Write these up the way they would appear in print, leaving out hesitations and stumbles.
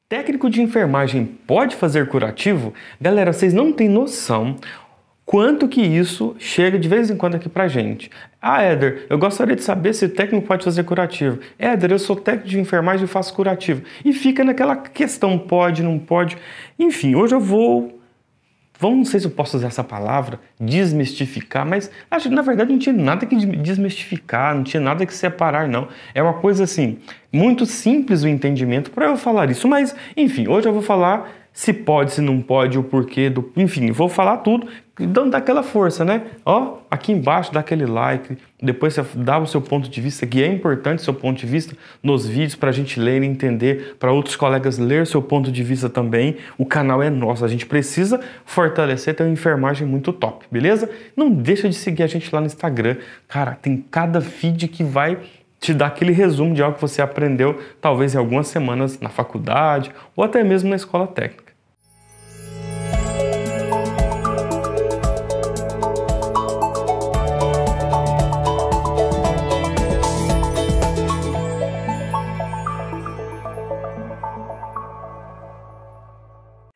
Técnico de enfermagem pode fazer curativo? Galera, vocês não têm noção quanto que isso chega de vez em quando aqui pra gente. Ah, Éder, eu gostaria de saber se o técnico pode fazer curativo. Éder, eu sou técnico de enfermagem e faço curativo. E fica naquela questão, pode, não pode. Enfim, hoje eu não sei se eu posso usar essa palavra, desmistificar, mas acho que na verdade não tinha nada que desmistificar, não tinha nada que separar, não. É uma coisa assim, muito simples o entendimento para eu falar isso, mas enfim, hoje eu vou falar se pode, se não pode, o porquê, enfim, vou falar tudo, dando daquela força, né? Ó, aqui embaixo dá aquele like, depois você dá o seu ponto de vista, que é importante o seu ponto de vista nos vídeos para a gente ler e entender, para outros colegas ler seu ponto de vista também. O canal é nosso, a gente precisa fortalecer, ter uma enfermagem muito top, beleza? Não deixa de seguir a gente lá no Instagram, cara, tem cada feed que vai te dar aquele resumo de algo que você aprendeu, talvez em algumas semanas na faculdade ou até mesmo na escola técnica.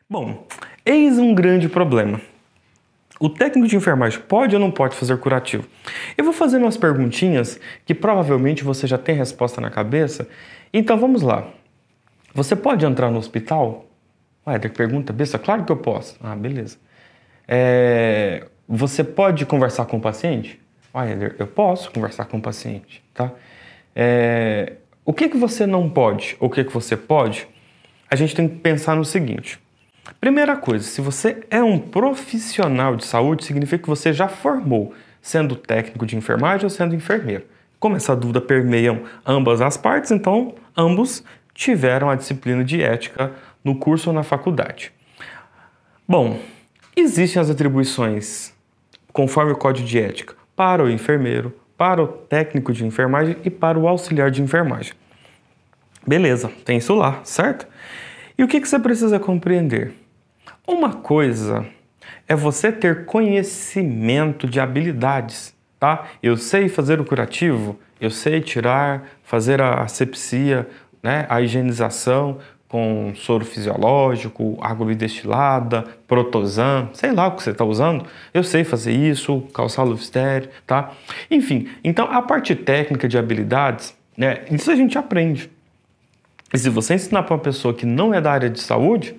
Bom, eis um grande problema. O técnico de enfermagem pode ou não pode fazer curativo? Eu vou fazer umas perguntinhas que provavelmente você já tem resposta na cabeça. Então vamos lá. Você pode entrar no hospital? Ué, tem pergunta besta? Claro que eu posso. Ah, beleza. Você pode conversar com o paciente? Ué, eu posso conversar com o paciente, tá? O que você não pode? O que você pode? A gente tem que pensar no seguinte. Primeira coisa, se você é um profissional de saúde, significa que você já formou, sendo técnico de enfermagem ou sendo enfermeiro. Como essa dúvida permeia ambas as partes, então ambos tiveram a disciplina de ética no curso ou na faculdade. Bom, existem as atribuições, conforme o código de ética, para o enfermeiro, para o técnico de enfermagem e para o auxiliar de enfermagem. Beleza, tem isso lá, certo? E o que você precisa compreender? Uma coisa é você ter conhecimento de habilidades, tá? Eu sei fazer o curativo, eu sei tirar, fazer a asepsia, né? A higienização com soro fisiológico, água destilada, Protosan, sei lá o que você está usando. Eu sei fazer isso, calçar luva estéreo, tá? Enfim, então a parte técnica de habilidades, né? Isso a gente aprende. E se você ensinar para uma pessoa que não é da área de saúde,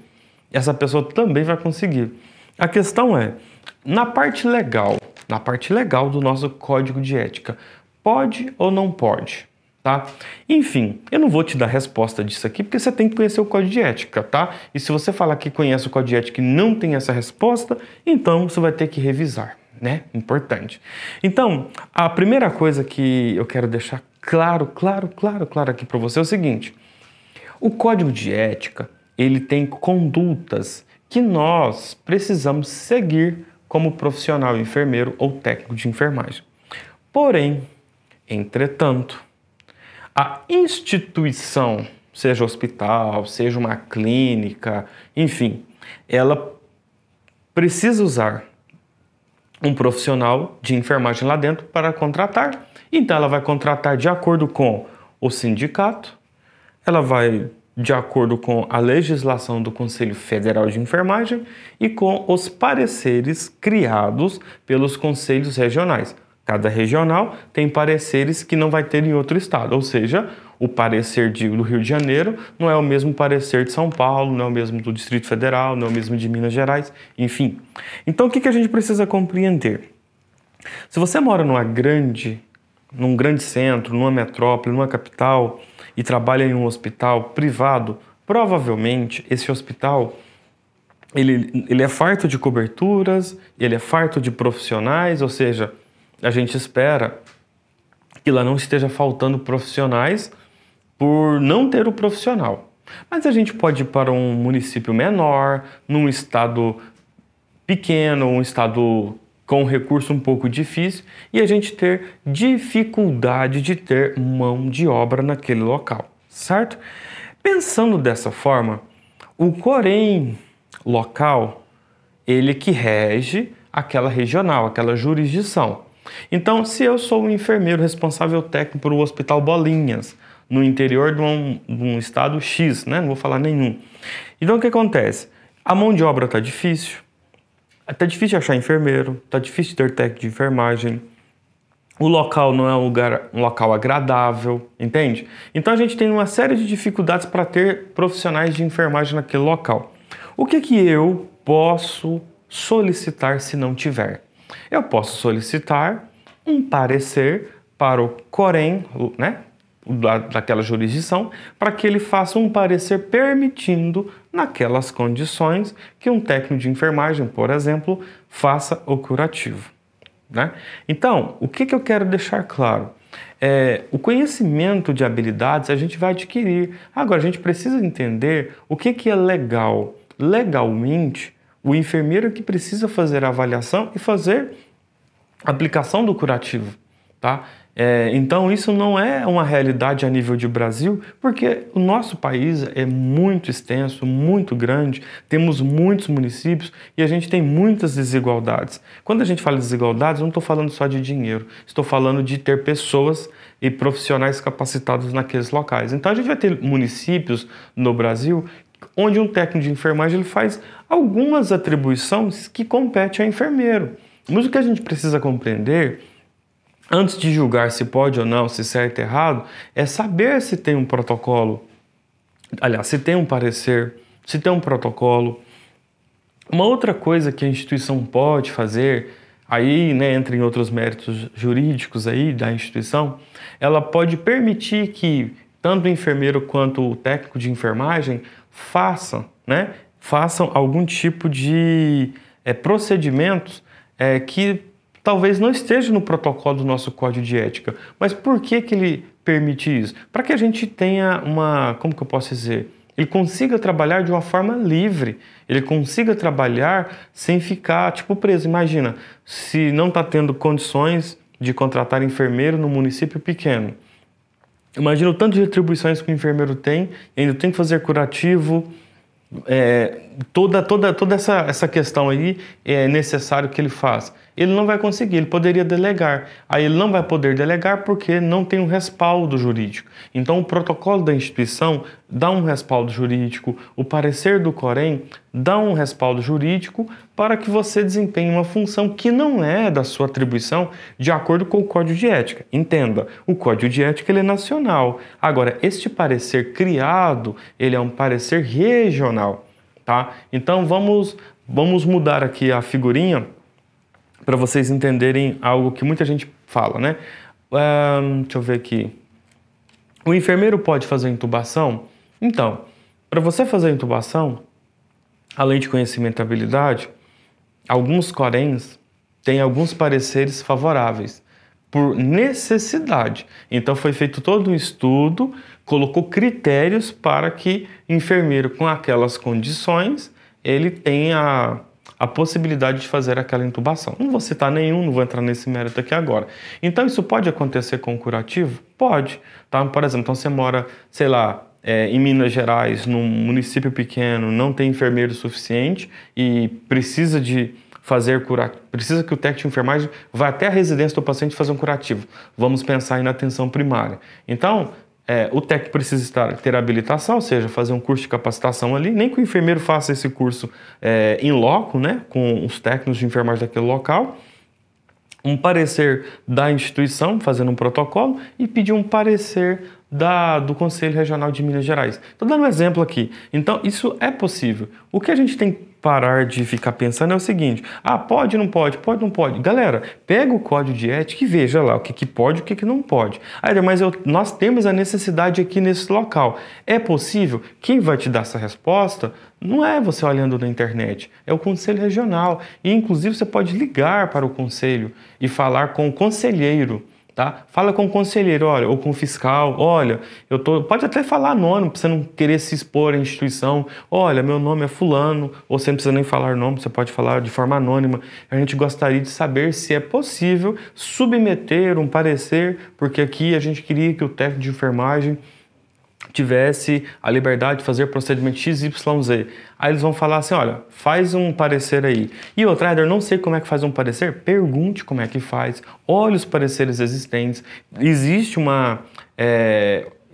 essa pessoa também vai conseguir. A questão é, na parte legal do nosso código de ética, pode ou não pode, tá? Enfim, eu não vou te dar resposta disso aqui, porque você tem que conhecer o código de ética, tá? E se você falar que conhece o código de ética e não tem essa resposta, então você vai ter que revisar, né? Importante. Então, a primeira coisa que eu quero deixar claro aqui para você é o seguinte. O código de ética, ele tem condutas que nós precisamos seguir como profissional enfermeiro ou técnico de enfermagem. Porém, entretanto, a instituição, seja hospital, seja uma clínica, enfim, ela precisa usar um profissional de enfermagem lá dentro para contratar. Então, ela vai contratar de acordo com o sindicato, ela vai de acordo com a legislação do Conselho Federal de Enfermagem e com os pareceres criados pelos conselhos regionais. Cada regional tem pareceres que não vai ter em outro estado, ou seja, o parecer do Rio de Janeiro não é o mesmo parecer de São Paulo, não é o mesmo do Distrito Federal, não é o mesmo de Minas Gerais, enfim. Então, o que a gente precisa compreender? Se você mora num grande centro, numa metrópole, numa capital, e trabalha em um hospital privado, provavelmente esse hospital ele é farto de coberturas, ele é farto de profissionais, ou seja, a gente espera que lá não esteja faltando profissionais por não ter o profissional. Mas a gente pode ir para um município menor, num estado pequeno, um estado com um recurso um pouco difícil e a gente ter dificuldade de ter mão de obra naquele local, certo? Pensando dessa forma, o Corém local, ele que rege aquela regional, aquela jurisdição. Então, se eu sou um enfermeiro responsável técnico para o Hospital Bolinhas, no interior de um estado X, né? Não vou falar nenhum. Então o que acontece? A mão de obra está difícil de achar enfermeiro, está difícil de ter técnico de enfermagem, o local não é um local agradável, entende? Então a gente tem uma série de dificuldades para ter profissionais de enfermagem naquele local. O que eu posso solicitar se não tiver? Eu posso solicitar um parecer para o Corém, né, daquela jurisdição, para que ele faça um parecer permitindo, naquelas condições, que um técnico de enfermagem, por exemplo, faça o curativo. Né? Então, o que eu quero deixar claro? O conhecimento de habilidades a gente vai adquirir. Agora, a gente precisa entender o que é legal. Legalmente, o enfermeiro que precisa fazer a avaliação e fazer a aplicação do curativo. Tá? Então, isso não é uma realidade a nível de Brasil, porque o nosso país é muito extenso, muito grande, temos muitos municípios e a gente tem muitas desigualdades. Quando a gente fala de desigualdades, eu não estou falando só de dinheiro, estou falando de ter pessoas e profissionais capacitados naqueles locais. Então, a gente vai ter municípios no Brasil onde um técnico de enfermagem ele faz algumas atribuições que competem ao enfermeiro. Mas o que a gente precisa compreender, antes de julgar se pode ou não, se certo ou errado, é saber se tem um protocolo, aliás, se tem um parecer, se tem um protocolo. Uma outra coisa que a instituição pode fazer, aí, né, entra em outros méritos jurídicos aí da instituição, ela pode permitir que tanto o enfermeiro quanto o técnico de enfermagem façam algum tipo de procedimentos que talvez não esteja no protocolo do nosso código de ética. Mas por que ele permite isso? Para que a gente tenha como que eu posso dizer? Ele consiga trabalhar de uma forma livre. Ele consiga trabalhar sem ficar, preso. Imagina, se não está tendo condições de contratar enfermeiro no município pequeno. Imagina o tanto de retribuições que o enfermeiro tem, ainda tem que fazer curativo. Toda essa questão aí é necessário que ele faça. Ele não vai conseguir, ele poderia delegar. Aí ele não vai poder delegar porque não tem um respaldo jurídico. Então o protocolo da instituição dá um respaldo jurídico, o parecer do Corém dá um respaldo jurídico para que você desempenhe uma função que não é da sua atribuição de acordo com o Código de Ética. Entenda, o Código de Ética ele é nacional. Agora, este parecer criado, ele é um parecer regional. Tá? Então vamos mudar aqui a figurinha para vocês entenderem algo que muita gente fala, né? Deixa eu ver aqui. O enfermeiro pode fazer intubação? Então, para você fazer intubação, além de conhecimento e habilidade, alguns Coréns têm alguns pareceres favoráveis por necessidade. Então foi feito todo um estudo, colocou critérios para que enfermeiro com aquelas condições ele tenha a possibilidade de fazer aquela intubação. Não vou citar nenhum, não vou entrar nesse mérito aqui agora. Então isso pode acontecer com o curativo? Pode. Tá? Por exemplo, então você mora, sei lá, em Minas Gerais, num município pequeno, não tem enfermeiro suficiente e precisa de fazer curativo, precisa que o técnico de enfermagem vá até a residência do paciente fazer um curativo. Vamos pensar na atenção primária. Então, o técnico precisa ter habilitação, ou seja, fazer um curso de capacitação ali, nem que o enfermeiro faça esse curso in loco, né, com os técnicos de enfermagem daquele local, um parecer da instituição, fazendo um protocolo, e pedir um parecer do Conselho Regional de Minas Gerais. Estou dando um exemplo aqui. Então, isso é possível. O que a gente tem que parar de ficar pensando é o seguinte: pode, não pode, pode, não pode. Galera, pega o código de ética e veja lá o que pode e o que não pode. Mas nós temos a necessidade aqui nesse local. É possível? Quem vai te dar essa resposta não é você olhando na internet, é o Conselho Regional. E, inclusive, você pode ligar para o Conselho e falar com o conselheiro. Tá? Fala com o conselheiro, olha, ou com o fiscal, olha, pode até falar anônimo, para você não querer se expor à instituição, olha, meu nome é fulano, ou você não precisa nem falar nome, você pode falar de forma anônima. A gente gostaria de saber se é possível submeter um parecer, porque aqui a gente queria que o técnico de enfermagem tivesse a liberdade de fazer procedimento XYZ. Aí eles vão falar assim, olha, faz um parecer aí. E outra, Éder, não sei como é que faz um parecer? Pergunte como é que faz, olhe os pareceres existentes. Existe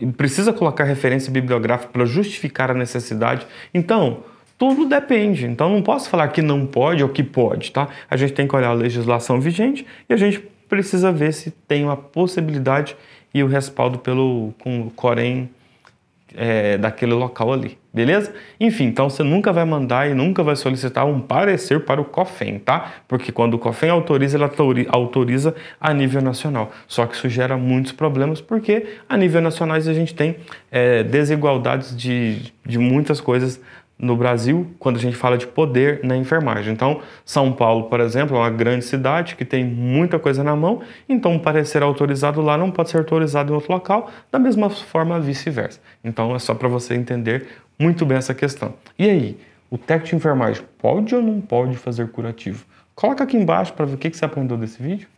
precisa colocar referência bibliográfica para justificar a necessidade. Então, tudo depende. Então, não posso falar que não pode ou que pode, tá? A gente tem que olhar a legislação vigente e a gente precisa ver se tem uma possibilidade e o respaldo com o Corém daquele local ali, beleza? Enfim, então você nunca vai mandar e nunca vai solicitar um parecer para o COFEN, tá? Porque quando o COFEN autoriza, ele autoriza a nível nacional. Só que isso gera muitos problemas, porque a nível nacional a gente tem desigualdades de muitas coisas no Brasil, quando a gente fala de poder na enfermagem. Então, São Paulo, por exemplo, é uma grande cidade que tem muita coisa na mão, então um parecer autorizado lá não pode ser autorizado em outro local, da mesma forma vice-versa. Então, é só para você entender muito bem essa questão. E aí, o técnico de enfermagem pode ou não pode fazer curativo? Coloca aqui embaixo para ver o que você aprendeu desse vídeo.